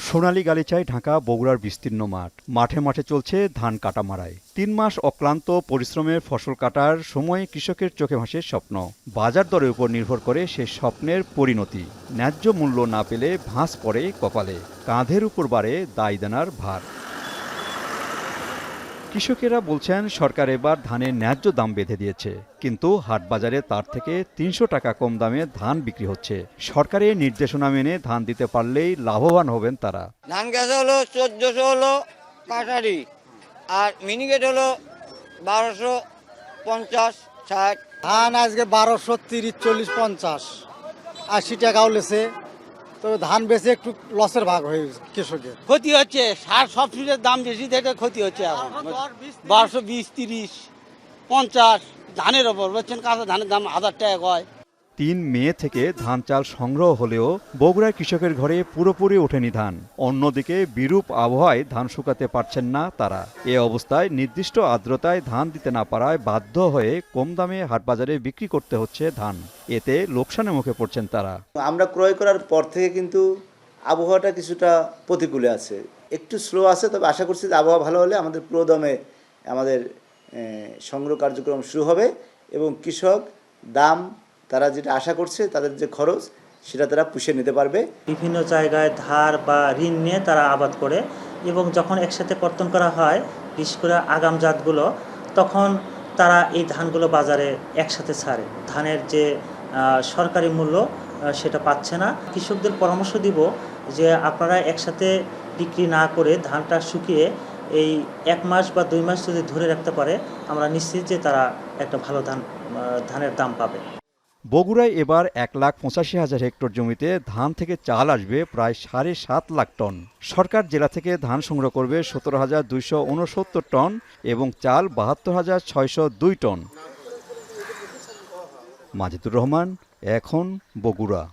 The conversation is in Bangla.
সোনালী গালিচায় ঢাকা বগুড়ার বিস্তীর্ণ মাঠ। মাঠে মাঠে চলছে ধান কাটা মারাই। ৩ মাস অক্লান্ত পরিশ্রমের ফসল কাটার সময় কৃষকের চোখে ভাসে স্বপ্ন। বাজার দরের উপর নির্ভর করে সে স্বপ্নের পরিণতি। ন্যায্য মূল্য না পেলে ভাঁজ পড়ে কপালে। কাঁধের উপর বাড়ে দায়দানার ভার। কৃষকেরা বলছেন সরকার এবার ধানের ন্যায্য দাম বেঁধে দিয়েছে, কিন্তু হাট বাজারে তার থেকে ৩০০ টাকা কম দামে ধান বিক্রি হচ্ছে। সরকারের নির্দেশনা মেনে ধান দিতে পারলেই লাভবান হবেন তারা। ধান গাছ হলো ১৪০০ হলো কাটারি, আর মিনিকেট হলো ১২৫০-৬০। ধান আজকে ১২৩০, ৪০, ৫০, ৮০ টাকাও লেছে। তবে ধান বেশি একটু লসের ভাগ হয়ে গেছে কৃষকের। ক্ষতি হচ্ছে, সার সবজির দাম বেশি দেখে ক্ষতি হচ্ছে। এখন ১২২০, ৩০, ৫০ ধানের ওপর বলছেন, কাঁচা ধানের দাম ১০০০ টাকা হয়। ৩ মে থেকে ধান চাল সংগ্রহ হলেও বগুড়ার কৃষকের ঘরে পুরোপুরি ওঠেনি ধান। অন্যদিকে বিরূপ আবহাওয়ায় ধান শুকাতে পারছেন না তারা। এ অবস্থায় নির্দিষ্ট আর্দ্রতায় ধান দিতে না পারায় বাধ্য হয়ে কম দামে হাটবাজারে বিক্রি করতে হচ্ছে ধান। এতে লোকসানের মুখে পড়ছেন তারা। আমরা ক্রয় করার পর থেকে কিন্তু আবহাওয়াটা কিছুটা প্রতিকূলে আছে, একটু স্লো আছে। তবে আশা করছি যে আবহাওয়া ভালো হলে আমাদের পুরোদমে আমাদের সংগ্রহ কার্যক্রম শুরু হবে এবং কৃষক দাম তারা যেটা আশা করছে, তাদের যে খরচ সেটা তারা পুষিয়ে নিতে পারবে। বিভিন্ন জায়গায় ধার বা ঋণ নিয়ে তারা আবাদ করে এবং যখন একসাথে কর্তন করা হয়, বিশেষ করে আগাম জাতগুলো, তখন তারা এই ধানগুলো বাজারে একসাথে ছাড়ে। ধানের যে সরকারি মূল্য সেটা পাচ্ছে না। কৃষকদের পরামর্শ দিব যে আপনারা একসাথে বিক্রি না করে ধানটা শুকিয়ে এই 1 মাস বা 2 মাস যদি ধরে রাখতে পারে, আমরা নিশ্চিত যে তারা একটা ভালো ধানের দাম পাবে। বগুড়ায় এবার ১,৮৫,০০০ হেক্টর জমিতে ধান থেকে চাল আসবে প্রায় ৭.৫ লাখ টন। সরকার জেলা থেকে ধান সংগ্রহ করবে ১৭,২৬৯ টন এবং চাল ৭২,৬০২ টন। মাজিদুর রহমান, এখন বগুড়া।